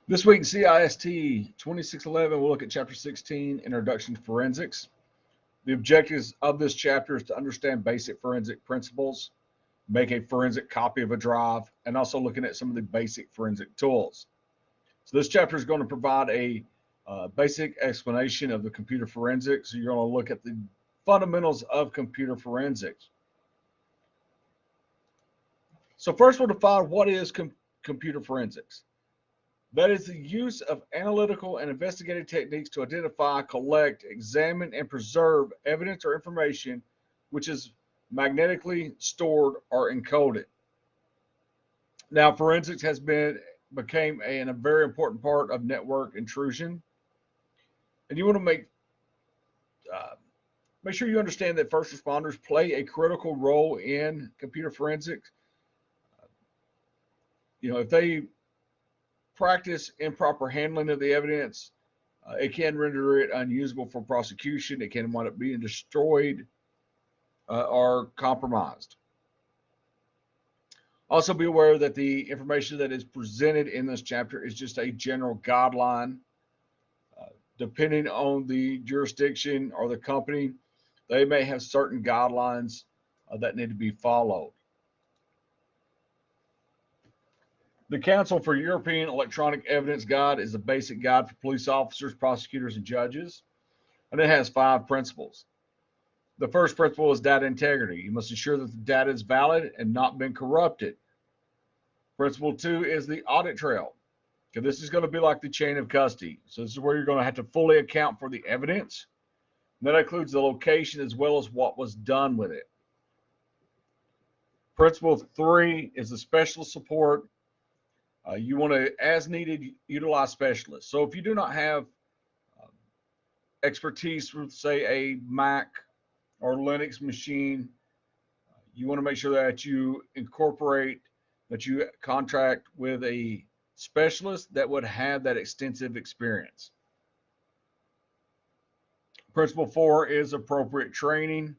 This week in CIST 2611, we'll look at Chapter 16, Introduction to Forensics. The objectives of this chapter is to understand basic forensic principles, make a forensic copy of a drive, and also looking at some of the basic forensic tools. So this chapter is going to provide a basic explanation of the computer forensics. So you're going to look at the fundamentals of computer forensics. So first we'll define what is computer forensics. That is the use of analytical and investigative techniques to identify, collect, examine, and preserve evidence or information which is magnetically stored or encoded. Now, forensics has became a very important part of network intrusion, and you want to make sure you understand that first responders play a critical role in computer forensics. If they practice improper handling of the evidence, it can render it unusable for prosecution. It can wind up being destroyed or compromised. Also be aware that the information that is presented in this chapter is just a general guideline. Depending on the jurisdiction or the company, they may have certain guidelines that need to be followed. The Council for European Electronic Evidence Guide is a basic guide for police officers, prosecutors, and judges, and it has 5 principles. The first principle is data integrity. You must ensure that the data is valid and not been corrupted. Principle 2 is the audit trail. Okay, this is going to be like the chain of custody. So this is where you're going to have to fully account for the evidence. And that includes the location as well as what was done with it. Principle 3 is the specialist support. You want to, as needed, utilize specialists. So if you do not have expertise with, say, a Mac or Linux machine, you want to make sure that you contract with a specialist that would have that extensive experience. Principle 4 is appropriate training.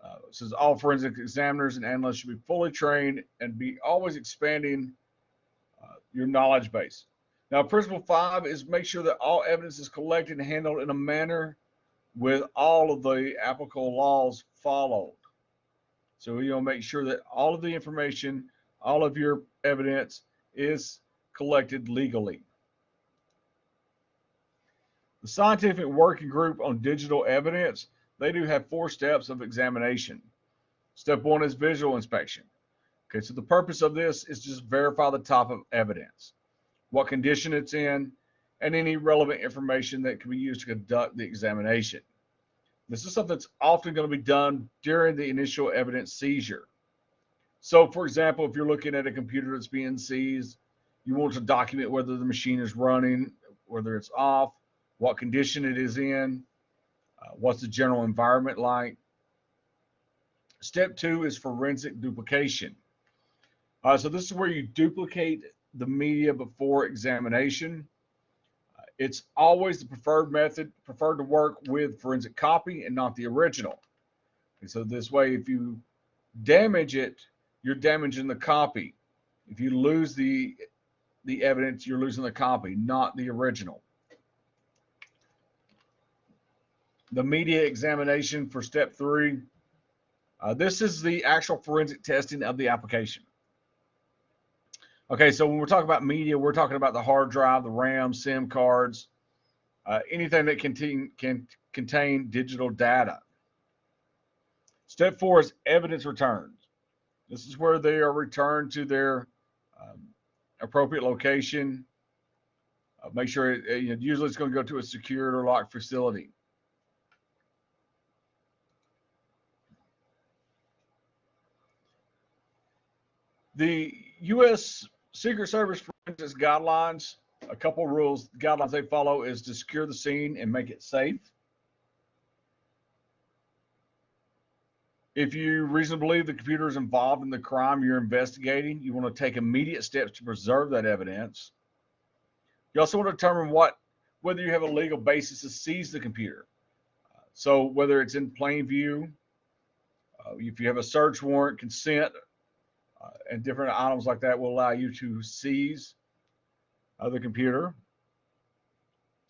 It says all forensic examiners and analysts should be fully trained and be always expanding your knowledge base. Now, principle 5 is make sure that all evidence is collected and handled in a manner with all of the applicable laws followed. So you'll make sure that all of the information, all of your evidence is collected legally. The Scientific Working Group on Digital Evidence, they do have 4 steps of examination. Step 1 is visual inspection. Okay, so the purpose of this is just verify the type of evidence, what condition it's in, and any relevant information that can be used to conduct the examination. This is something that's often going to be done during the initial evidence seizure. So, for example, if you're looking at a computer that's being seized, you want to document whether the machine is running, whether it's off, what condition it is in, what's the general environment like. Step 2 is forensic duplication. So this is where you duplicate the media before examination. It's always the preferred method, preferred to work with forensic copy and not the original. And so this way, if you damage it, you're damaging the copy. If you lose the evidence, you're losing the copy, not the original. The media examination for step 3. This is the actual forensic testing of the application. Okay, so when we're talking about media, we're talking about the hard drive, the RAM, SIM cards, anything that can contain digital data. Step 4 is evidence returns. This is where they are returned to their appropriate location. Make sure usually it's going to go to a secured or locked facility. The U.S. Secret Service forensics guidelines, a couple of rules, guidelines they follow is to secure the scene and make it safe. If you reasonably believe the computer is involved in the crime you're investigating, you want to take immediate steps to preserve that evidence. You also want to determine whether you have a legal basis to seize the computer. So whether it's in plain view, if you have a search warrant, consent, and different items like that will allow you to seize. of the computer.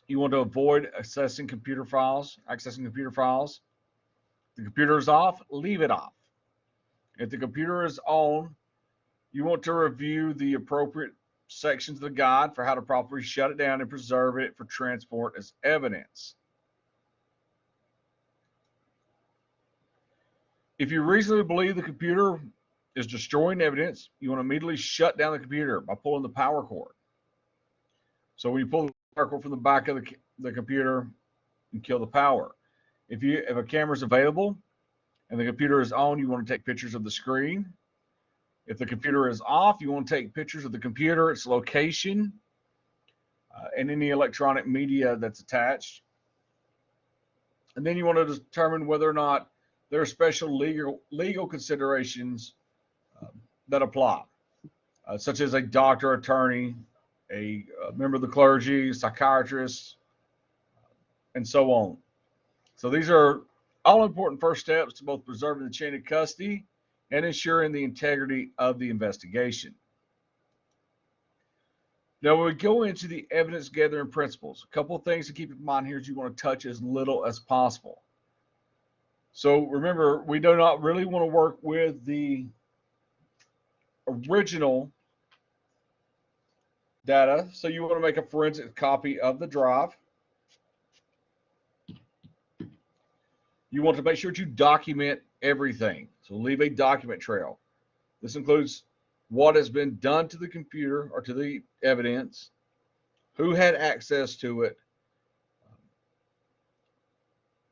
You want to avoid accessing computer files. The computer is off, leave it off. If the computer is on, you want to review the appropriate sections of the guide for how to properly shut it down and preserve it for transport as evidence. If you reasonably believe the computer is destroying evidence, you want to immediately shut down the computer by pulling the power cord. So when you pull the power cord from the back of the computer, you kill the power. If a camera is available and the computer is on, you want to take pictures of the screen. If the computer is off, you want to take pictures of the computer, its location, and any electronic media that's attached. And then you want to determine whether or not there are special legal considerations that apply, such as a doctor, attorney, a member of the clergy, psychiatrist, and so on. So these are all important first steps to both preserving the chain of custody and ensuring the integrity of the investigation. Now, when we go into the evidence gathering principles, a couple of things to keep in mind here is you want to touch as little as possible. So remember, we do not really want to work with the original data. So you want to make a forensic copy of the drive. You want to make sure that you document everything. So leave a document trail. This includes what has been done to the computer or to the evidence, who had access to it.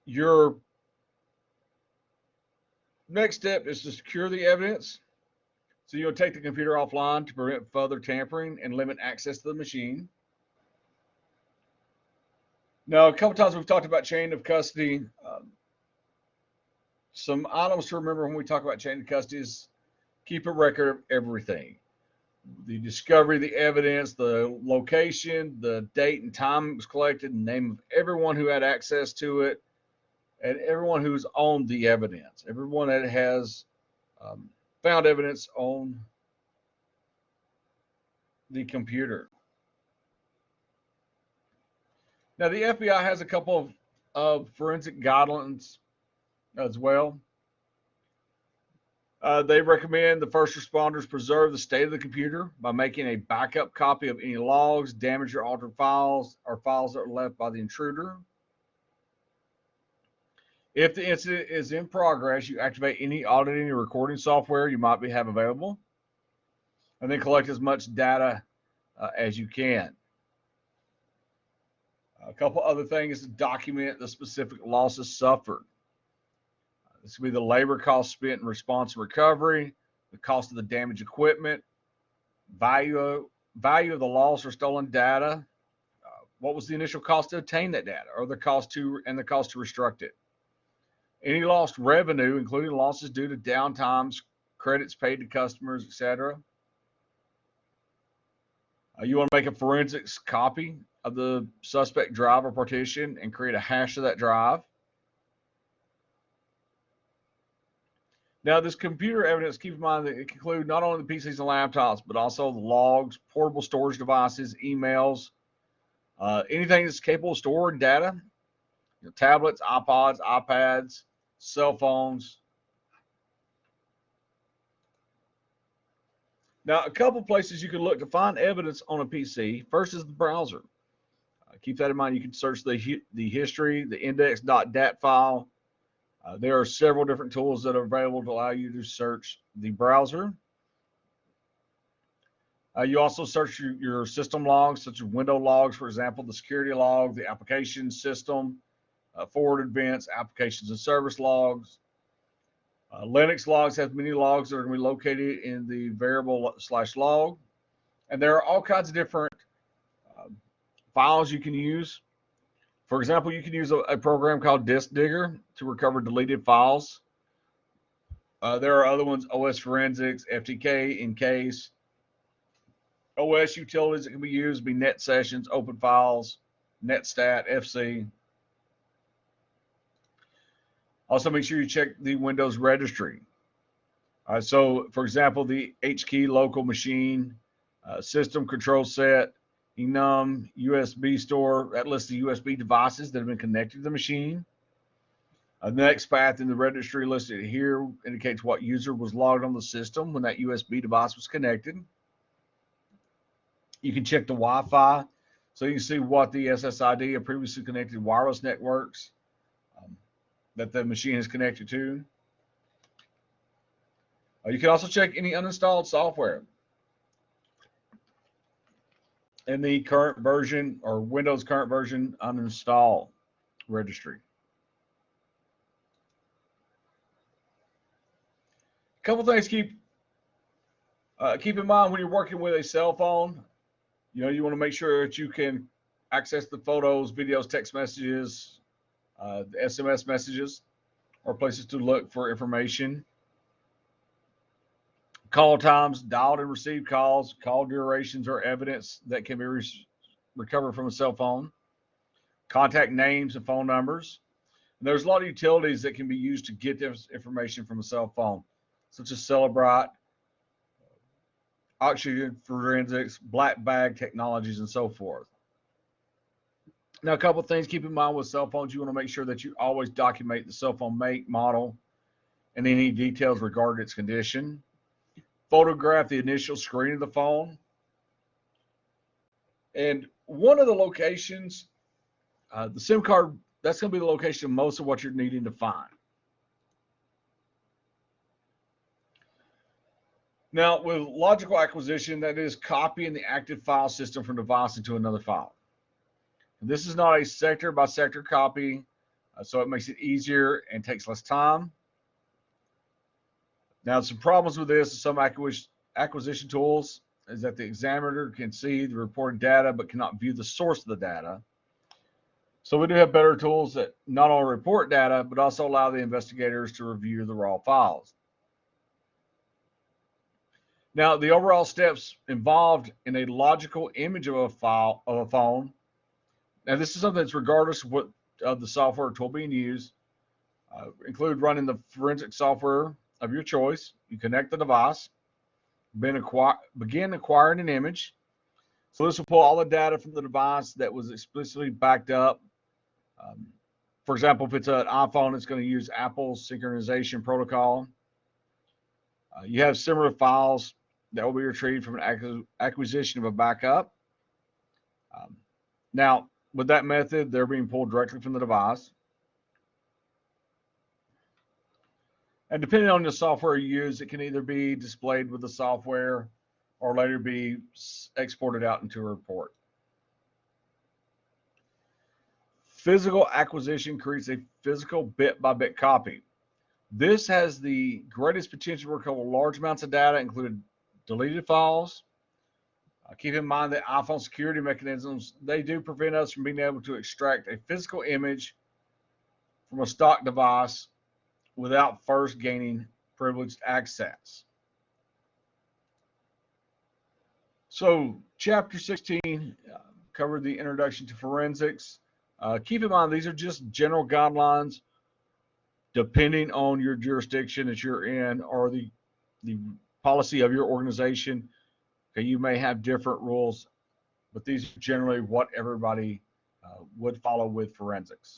Your next step is to secure the evidence. So you'll take the computer offline to prevent further tampering and limit access to the machine. Now, a couple times we've talked about chain of custody. Some items to remember when we talk about chain of custody is keep a record of everything. The discovery, the evidence, the location, the date and time it was collected, the name of everyone who had access to it, and everyone who's owned the evidence, everyone that has found evidence on the computer. Now, the FBI has a couple of forensic guidelines as well. They recommend the first responders preserve the state of the computer by making a backup copy of any logs, damaged or altered files, or files that were left by the intruder. If the incident is in progress, you activate any auditing or recording software you might have available, and then collect as much data as you can. A couple other things to document the specific losses suffered. This will be the labor cost spent in response and recovery, the cost of the damaged equipment, value of the lost or stolen data, what was the initial cost to obtain that data, or the cost to restruct it. Any lost revenue, including losses due to downtimes, credits paid to customers, etc. You want to make a forensics copy of the suspect drive or partition and create a hash of that drive. Now, this computer evidence, keep in mind that it can include not only the PCs and laptops, but also the logs, portable storage devices, emails, anything that's capable of storing data, tablets, iPods, iPads, cell phones. Now, a couple places you can look to find evidence on a PC. First is the browser. Keep that in mind. You can search the history, the index.dat file. There are several different tools that are available to allow you to search the browser. You also search your system logs, such as window logs, for example, the security log, the application system, forward events, applications and service logs. Linux logs have many logs that are going to be located in the variable/log. And there are all kinds of different files you can use. For example, you can use a program called Disk Digger to recover deleted files. There are other ones, OS Forensics, FTK, Encase. OS utilities that can be used be Net Sessions, Open Files, Netstat, FC. Also, make sure you check the Windows registry. So, for example, the HKey local machine, system control set, enum USB store, that lists the USB devices that have been connected to the machine. The next path in the registry listed here indicates what user was logged on the system when that USB device was connected. You can check the Wi-Fi, so you can see what the SSID of previously connected wireless networks that the machine is connected to. You can also check any uninstalled software in the current version or Windows current version uninstall registry. A couple things keep in mind when you're working with a cell phone. You want to make sure that you can access the photos, videos, text messages, the SMS messages, or places to look for information. Call times, dialed and received calls, call durations or evidence that can be recovered from a cell phone. Contact names and phone numbers. And there's a lot of utilities that can be used to get this information from a cell phone, such as Celebrite, Oxygen Forensics, Black Bag Technologies, and so forth. Now, a couple of things keep in mind with cell phones. You want to make sure that you always document the cell phone make, model, and any details regarding its condition. Photograph the initial screen of the phone. And one of the locations, the SIM card, that's going to be the location of most of what you're needing to find. Now, with logical acquisition, that is copying the active file system from device into another file. And this is not a sector by sector copy, so it makes it easier and takes less time. Now, some problems with this, some acquisition tools, is that the examiner can see the reported data but cannot view the source of the data. So we do have better tools that not only report data, but also allow the investigators to review the raw files. Now, the overall steps involved in a logical image of a file of a phone. Now, this is something that's regardless of what of the software tool being used. Include running the forensic software of your choice. You connect the device, begin acquiring an image. So this will pull all the data from the device that was explicitly backed up. For example, if it's an iPhone, it's going to use Apple's synchronization protocol. You have similar files that will be retrieved from an acquisition of a backup. Now, with that method, they're being pulled directly from the device. And depending on the software you use, it can either be displayed with the software or later be exported out into a report. Physical acquisition creates a physical bit-by-bit copy. This has the greatest potential to recover large amounts of data, including deleted files. Keep in mind that iPhone security mechanisms, they do prevent us from being able to extract a physical image from a stock device without first gaining privileged access. So chapter 16 covered the introduction to forensics. Keep in mind, these are just general guidelines depending on your jurisdiction that you're in or the policy of your organization. Okay, you may have different rules, but these are generally what everybody would follow with forensics.